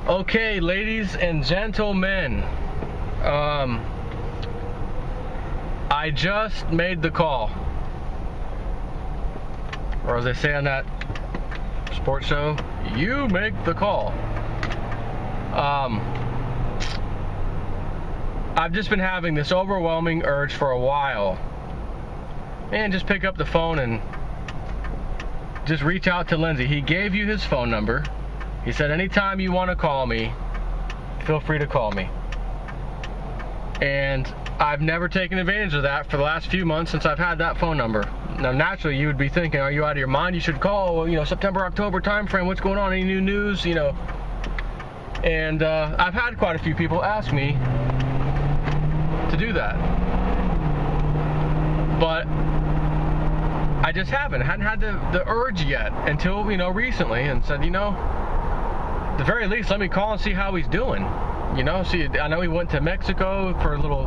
Okay, ladies and gentlemen, I just made the call, or as they say on that sports show, you make the call. I've just been having this overwhelming urge for a while, and just pick up the phone and just reach out to Lindsey. He gave you his phone number. He said, anytime you want to call me, feel free to call me. And I've never taken advantage of that for the last few months since I've had that phone number. Now, naturally, you would be thinking, are you out of your mind? You should call, September, October time frame. What's going on? Any new news? And I've had quite a few people ask me to do that. But I just hadn't had the urge yet until, recently, and said, at the very least, let me call and see how he's doing. See, I know he went to Mexico for a little,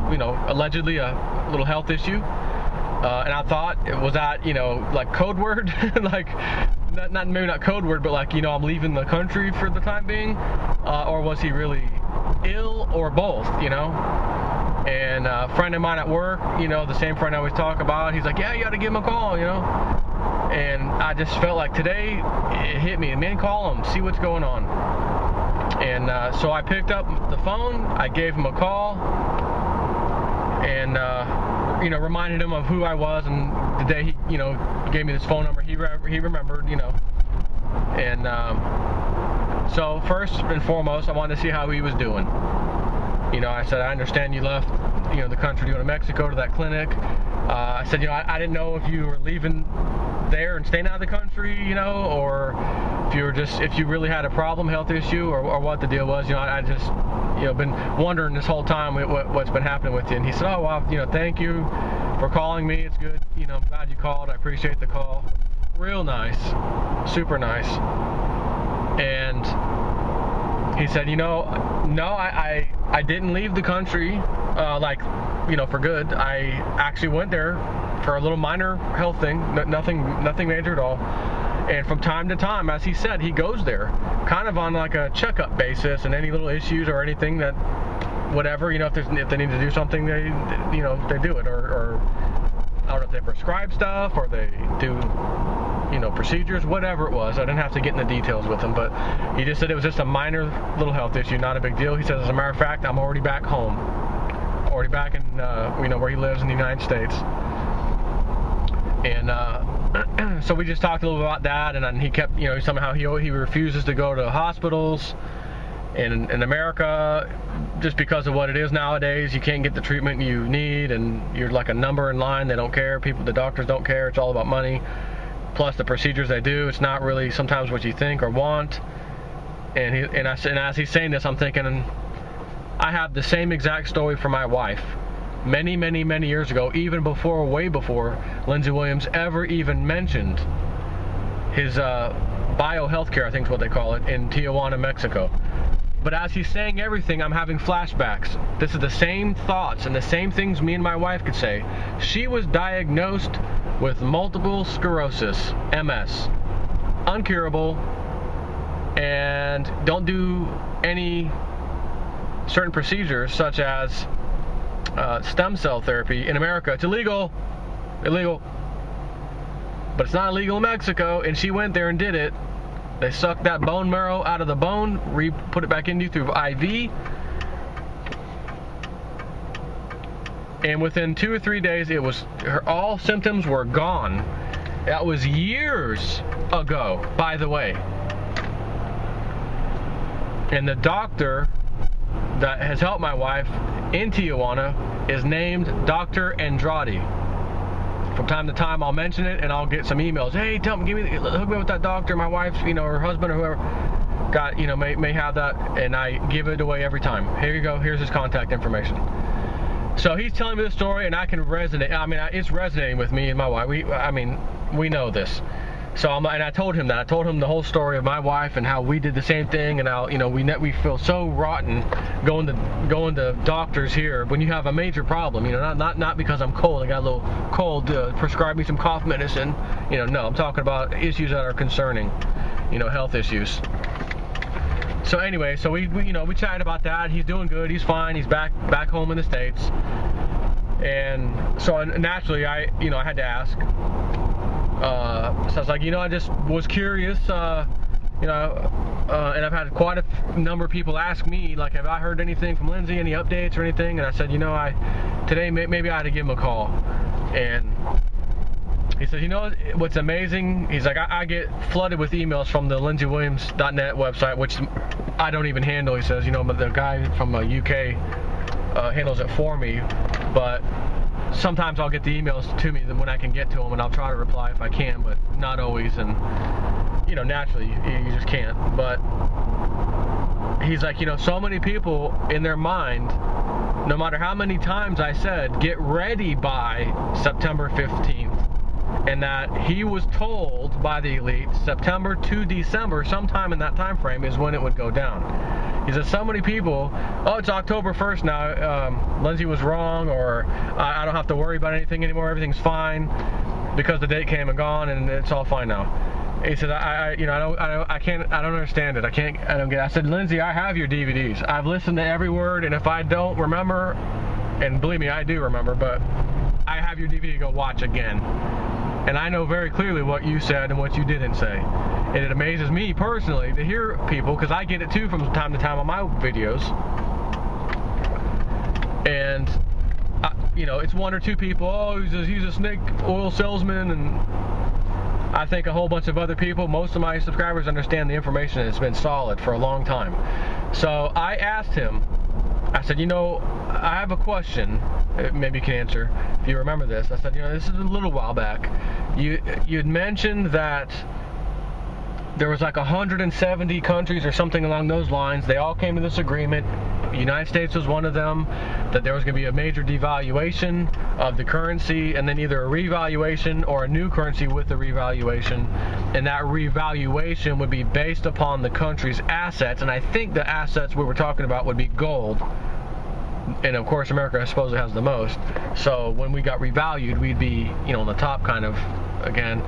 allegedly a little health issue. And I thought, was that, like code word? like, maybe not code word, but like, I'm leaving the country for the time being. Or was he really ill, or both, And a friend of mine at work, the same friend I always talk about, he's like, yeah, you got to give him a call, And I just felt like today it hit me. Man, call him, see what's going on. And so I picked up the phone, I gave him a call, and reminded him of who I was, and the day he gave me this phone number, he remembered, And so first and foremost, I wanted to see how he was doing. I said, I understand you left, the country to go to Mexico to that clinic. I said, I didn't know if you were leaving there and staying out of the country, or if you really had a problem, health issue, or what the deal was. I just, been wondering this whole time what's been happening with you. And he said, oh, well, thank you for calling me. It's good. I'm glad you called. I appreciate the call. Real nice. Super nice. And he said, no, I didn't leave the country, for good. I actually went there for a little minor health thing, nothing major at all. And from time to time, as he said, he goes there, kind of on like a checkup basis, and any little issues or anything that, whatever, if they need to do something, they do it, or I don't know if they prescribe stuff or they do, procedures, whatever it was. I didn't have to get into details with him, but he just said it was just a minor little health issue, not a big deal. He said, as a matter of fact, I'm already back home, already back in, where he lives in the United States. And so we just talked a little bit about that, and then he kept, somehow he refuses to go to hospitals in America just because of what it is nowadays. You can't get the treatment you need, and you're like a number in line. They don't care. The doctors don't care. It's all about money. Plus the procedures they do, it's not really sometimes what you think or want. And as he's saying this, I'm thinking, I have the same exact story for my wife. Many, many, many years ago, way before Lindsey Williams ever even mentioned his biohealthcare, I think is what they call it, in Tijuana, Mexico. But as he's saying everything, I'm having flashbacks. This is the same thoughts and the same things me and my wife could say. She was diagnosed with multiple sclerosis, MS, uncurable, and don't do any certain procedures such as stem cell therapy in America. It's illegal, but it's not illegal in Mexico. And she went there and did it. They sucked that bone marrow out of the bone, put it back in you through IV, and within 2 or 3 days, all symptoms were gone. That was years ago, by the way. And the doctor that has helped my wife in Tijuana is named Dr. Andrade. From time to time, I'll mention it, and I'll get some emails. Hey, hook me with that doctor. My wife, her husband or whoever got, may have that, and I give it away every time. Here you go. Here's his contact information. So he's telling me the story, and I can resonate. It's resonating with me and my wife. We know this. So I told him that. I told him the whole story of my wife and how we did the same thing, and how we feel so rotten going to doctors here when you have a major problem. Not because I'm cold. I got a little cold. Prescribe me some cough medicine. No, I'm talking about issues that are concerning. Health issues. So anyway, so we chatted about that. He's doing good. He's fine. He's back home in the States. And so naturally, I had to ask. So I was like, I just was curious. And I've had quite a number of people ask me, like, have I heard anything from Lindsey, any updates or anything? And I said, today maybe I ought to give him a call. And he said, what's amazing? He's like, I get flooded with emails from the LindseyWilliams.net website, which I don't even handle. He says, but the guy from UK handles it for me. But sometimes I'll get the emails to me when I can get to them, and I'll try to reply if I can, but not always. And naturally, you just can't. But he's like, so many people in their mind, no matter how many times I said, get ready by September 15th, and that he was told by the elite September to December, sometime in that time frame, is when it would go down. He said, so many people, it's October 1st now, Lindsey was wrong, or I don't have to worry about anything anymore, everything's fine, because the date came and gone, and it's all fine now. He said, I don't understand it. I don't get it. I said, Lindsey, I have your DVDs. I've listened to every word, and if I don't remember, and believe me, I do remember, but I have your DVD to go watch again. And I know very clearly what you said and what you didn't say. And it amazes me personally to hear people, because I get it too from time to time on my videos. And, it's one or two people, he's a snake oil salesman, and I think a whole bunch of other people, most of my subscribers understand the information, and it's been solid for a long time. So I asked him, I said, I have a question, maybe you can answer if you remember this. I said, this is a little while back. You'd mentioned that there was like 170 countries or something along those lines. They all came to this agreement. The United States was one of them, that there was going to be a major devaluation of the currency, and then either a revaluation or a new currency with a revaluation, and that revaluation would be based upon the country's assets, and I think the assets we were talking about would be gold, and of course America supposedly has the most, so when we got revalued, we'd be on the top kind of again.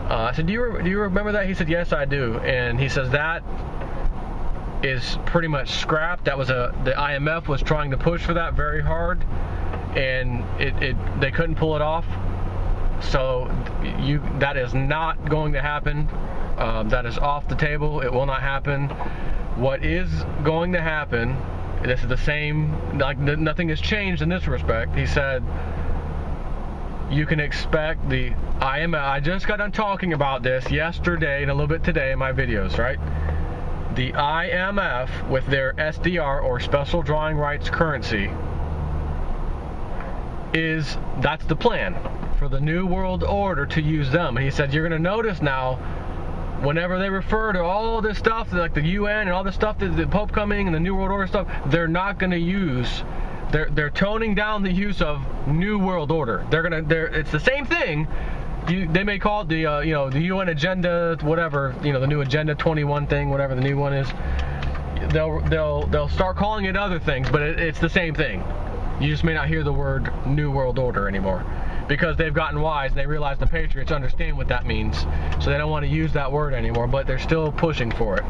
I said, do you remember that? He said, yes, I do. And he says that is pretty much scrapped. That was the IMF was trying to push for that very hard, and they couldn't pull it off. So that is not going to happen. That is off the table. It will not happen. What is going to happen? This is the same. Like nothing has changed in this respect. He said, you can expect the IMF. I just got done talking about this yesterday and a little bit today in my videos, right? The IMF with their SDR, or special drawing rights currency, that's the plan for the New World Order, to use them. And he said, you're going to notice now, whenever they refer to all this stuff, like the UN and all this stuff, the Pope coming and the New World Order stuff, they're not going to use. They're toning down the use of New World Order. It's the same thing. They may call it the the UN Agenda, whatever, the new Agenda 21 thing, whatever the new one is. They'll start calling it other things, but it's the same thing. You just may not hear the word New World Order anymore, because they've gotten wise and they realize the patriots understand what that means, so they don't want to use that word anymore, but they're still pushing for it.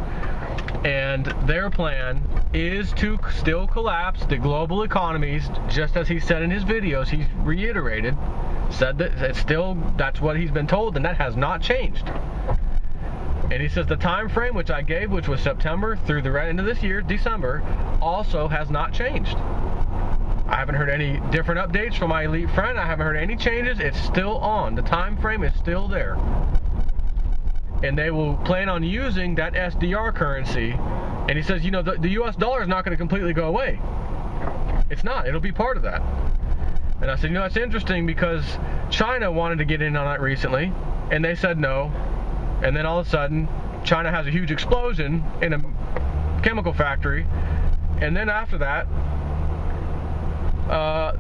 And their plan is to still collapse the global economies, just as he said in his videos. He's reiterated, said that that's what he's been told, and that has not changed. And he says the time frame which I gave, which was September through the end of this year, December, also has not changed. I haven't heard any different updates from my elite friend. I haven't heard any changes. It's still on. The time frame is still there. And they will plan on using that SDR currency. And he says, the US dollar is not going to completely go away. It's not. It'll be part of that. And I said, that's interesting, because China wanted to get in on that recently, and they said no. And then all of a sudden, China has a huge explosion in a chemical factory. And then after that,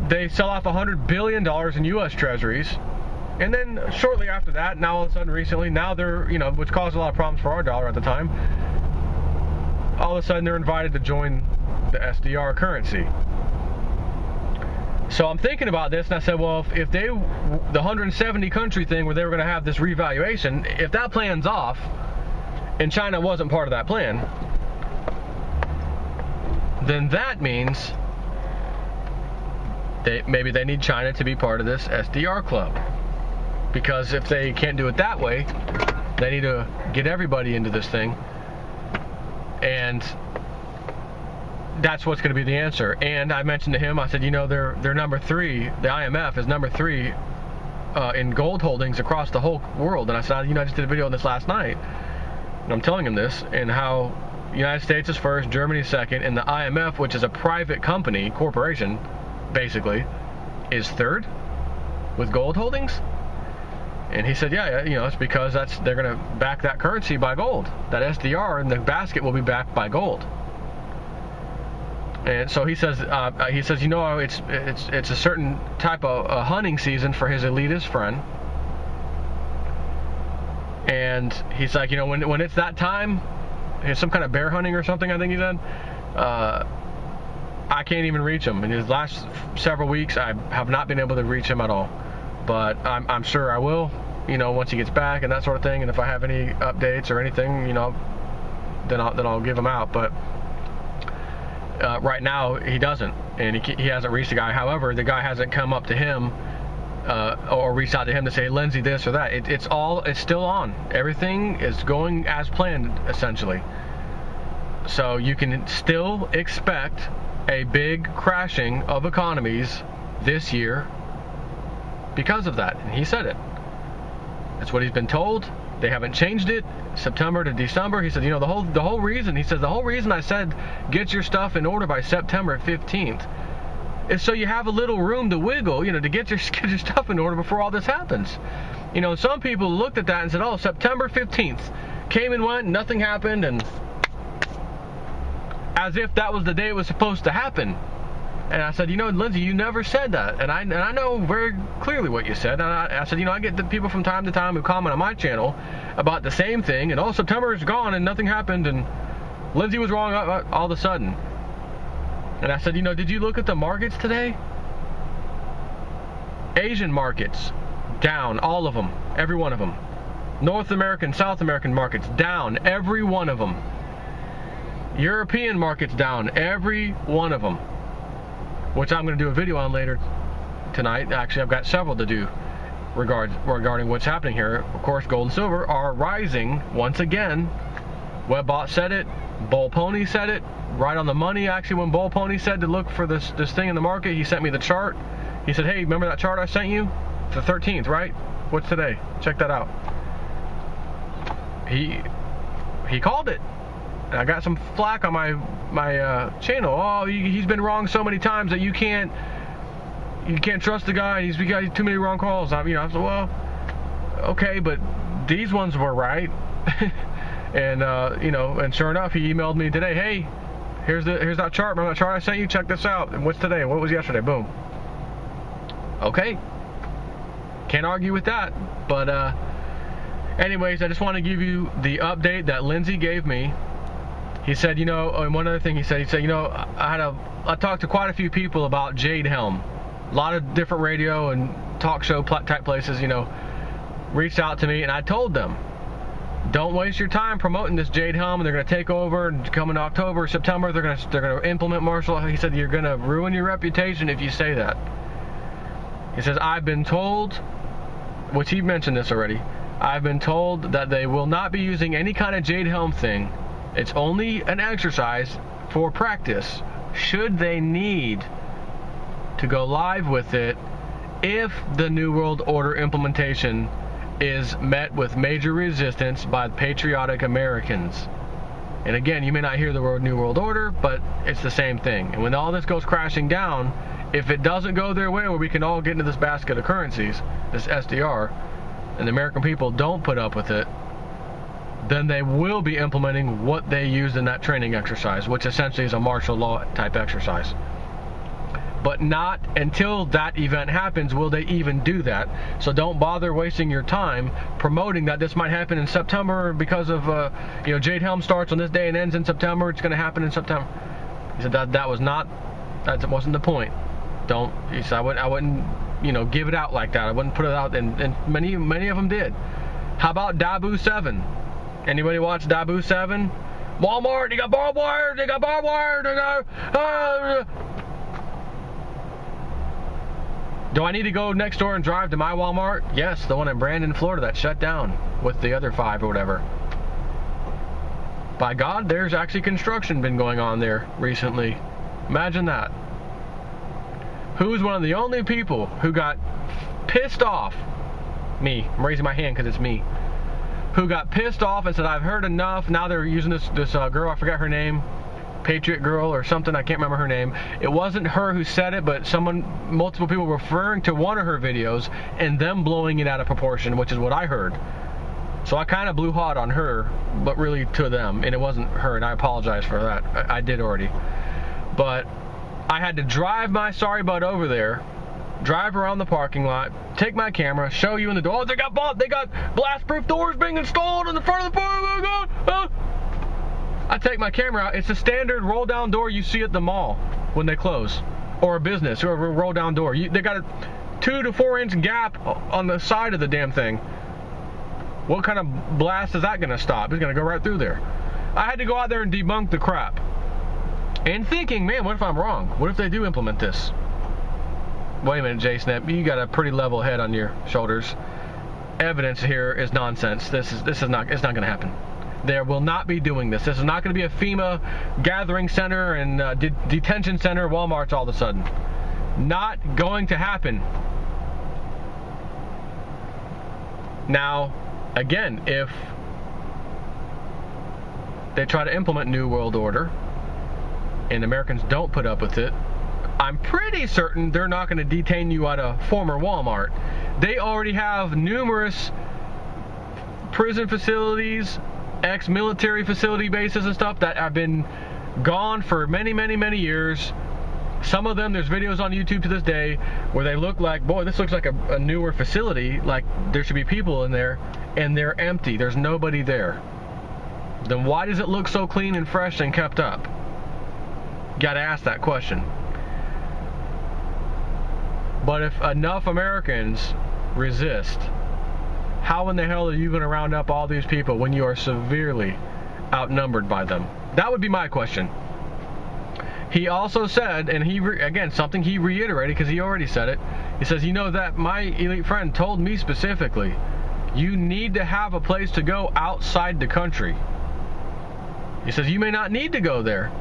they sell off $100 billion in US treasuries. And then shortly after that, now all of a sudden recently, now they're, which caused a lot of problems for our dollar at the time, all of a sudden they're invited to join the SDR currency. So I'm thinking about this, and I said, well, if the 170 country thing where they were going to have this revaluation, if that plan's off, and China wasn't part of that plan, then that means maybe they need China to be part of this SDR club. Because if they can't do it that way, they need to get everybody into this thing. And that's what's going to be the answer. And I mentioned to him, I said, you know, they're number 3. The IMF is number 3 in gold holdings across the whole world. And I said, you know, I just did a video on this last night. And I'm telling him this, and how the United States is first, Germany is second, and the IMF, which is a private company, corporation, basically, is 3rd with gold holdings. And he said, yeah, you know, it's because they're going to back that currency by gold. That SDR in the basket will be backed by gold. And so he says, you know, it's a certain type of hunting season for his elitist friend. And he's like, you know, when it's that time, it's some kind of bear hunting or something, I think he said, I can't even reach him. In his last several weeks, I have not been able to reach him at all. But I'm sure I will, you know, once he gets back and that sort of thing. And if I have any updates or anything, you know, then I'll give him out. But right now he doesn't, and he hasn't reached the guy. However, the guy hasn't come up to him or reached out to him to say, Lindsey, this or that. It's still on. Everything is going as planned, essentially. So you can still expect a big crashing of economies this year because of that. And he said it. That's what he's been told. They haven't changed it. September to December. He said, you know, the whole reason, he says, the whole reason I said get your stuff in order by September 15th is so you have a little room to wiggle, you know, to get your stuff in order before all this happens. You know, some people looked at that and said, oh, September 15th came and went, nothing happened, and as if that was the day it was supposed to happen. And I said, you know, Lindsey, you never said that. And I know very clearly what you said. And I said, you know, I get the people from time to time who comment on my channel about the same thing. And, oh, September is gone and nothing happened. And Lindsey was wrong all of a sudden. And I said, you know, did you look at the markets today? Asian markets, down, all of them, every one of them. North American, South American markets, down, every one of them. European markets, down, every one of them. Which I'm going to do a video on later tonight. Actually, I've got several to do regarding what's happening here. Of course, gold and silver are rising once again. Webbot said it. Bull Pony said it. Right on the money, actually, when Bull Pony said to look for this thing in the market, he sent me the chart. He said, hey, remember that chart I sent you? It's the 13th, right? What's today? Check that out. He called it. And I got some flack on my channel. Oh, he's been wrong so many times that you can't trust the guy. He's got too many wrong calls. I said, well, okay, but these ones were right. And you know, and sure enough, he emailed me today. Hey, here's that chart. Remember that chart I sent you? Check this out. And what's today? What was yesterday? Boom. Okay. Can't argue with that. But anyways, I just want to give you the update that Lindsey gave me. He said, you know, and one other thing he said, you know, I talked to quite a few people about Jade Helm. A lot of different radio and talk show type places, you know, reached out to me, and I told them, don't waste your time promoting this Jade Helm. They're going to take over, and come in October, September, they're going to implement martial law. He said, you're going to ruin your reputation if you say that. He says, I've been told, which he mentioned this already, I've been told that they will not be using any kind of Jade Helm thing. It's only an exercise for practice, should they need to go live with it if the New World Order implementation is met with major resistance by patriotic Americans. And again, you may not hear the word New World Order, but it's the same thing. And when all this goes crashing down, if it doesn't go their way where we can all get into this basket of currencies, this SDR, and the American people don't put up with it, then they will be implementing what they used in that training exercise, which essentially is a martial law type exercise. But not until that event happens will they even do that. So don't bother wasting your time promoting that this might happen in September because of, you know, Jade Helm starts on this day and ends in September. It's going to happen in September. He said that wasn't the point. He said I wouldn't, you know, give it out like that. I wouldn't put it out, and many of them did. How about Dabu 7? Anybody watch Dabu 7? Walmart, they got barbed wire, they got barbed wire, they got... Do I need to go next door and drive to my Walmart? Yes, the one in Brandon, Florida that shut down with the other 5 or whatever. By God, there's actually construction been going on there recently. Imagine that. Who's one of the only people who got pissed off? Me. I'm raising my hand because it's me. Who got pissed off and said, I've heard enough. Now they're using this girl, I forgot her name. Patriot Girl or something, I can't remember her name. It wasn't her who said it, but multiple people referring to one of her videos and them blowing it out of proportion, which is what I heard. So I kind of blew hot on her, but really to them, and it wasn't her, and I apologize for that. I did already. But I had to drive my sorry butt over there, drive around the parking lot, take my camera, show you in the door. Oh, they got blast-proof doors being installed in the front of the park. I take my camera out. It's a standard roll-down door you see at the mall when they close, or a business, or a roll-down door. They got a 2 to 4 inch gap on the side of the damn thing. What kind of blast is that going to stop? It's going to go right through there. I had to go out there and debunk the crap. And thinking, man, what if I'm wrong? What if they do implement this? Wait a minute, J-Snap, you got a pretty level head on your shoulders. Evidence here is nonsense. It's not going to happen. There will not be doing this. This is not going to be a FEMA gathering center and detention center, Walmart's all of a sudden. Not going to happen. Now, again, if they try to implement New World Order and Americans don't put up with it, I'm pretty certain they're not going to detain you at a former Walmart. They already have numerous prison facilities, ex-military facility bases and stuff that have been gone for many, many, many years. Some of them, there's videos on YouTube to this day where they look like, boy, this looks like a newer facility, like there should be people in there, and they're empty. There's nobody there. Then why does it look so clean and fresh and kept up? Gotta ask that question. But if enough Americans resist, how in the hell are you going to round up all these people when you are severely outnumbered by them? That would be my question. He also said, and again, something he reiterated because he already said it, he says, you know that my elite friend told me specifically, you need to have a place to go outside the country. He says, you may not need to go there,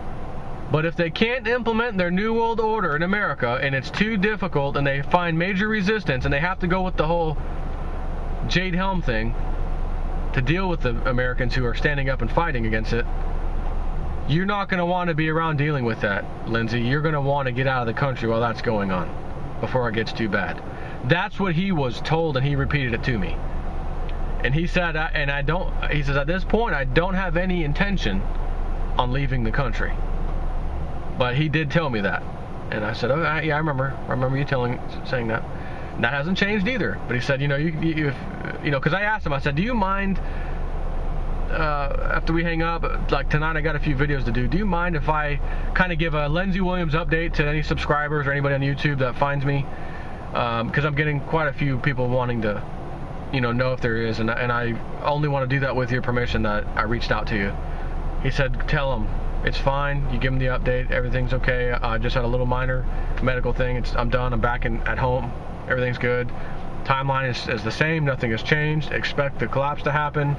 but if they can't implement their New World Order in America and it's too difficult and they find major resistance and they have to go with the whole Jade Helm thing to deal with the Americans who are standing up and fighting against it, you're not going to want to be around dealing with that, Lindsey. You're going to want to get out of the country while that's going on before it gets too bad. That's what he was told, and he repeated it to me. And he said, he says, at this point, I don't have any intention on leaving the country. But he did tell me that. And I said, oh, yeah, I remember you saying that. And that hasn't changed either. But he said, you know, because I asked him, I said, do you mind, after we hang up, like tonight I got a few videos to do you mind if I kind of give a Lindsey Williams update to any subscribers or anybody on YouTube that finds me? Because I'm getting quite a few people wanting to, know if there is, and I only want to do that with your permission that I reached out to you. He said, tell them it's fine. You give them the update. Everything's okay. I just had a little minor medical thing. I'm done. I'm back at home. Everything's good. Timeline is the same. Nothing has changed. Expect the collapse to happen.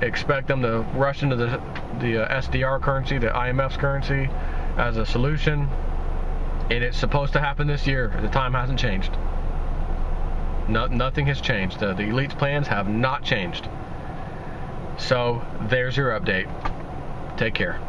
Expect them to rush into the SDR currency, the IMF's currency, as a solution. And it's supposed to happen this year. The time hasn't changed. Nothing has changed. The elite's plans have not changed. So there's your update. Take care.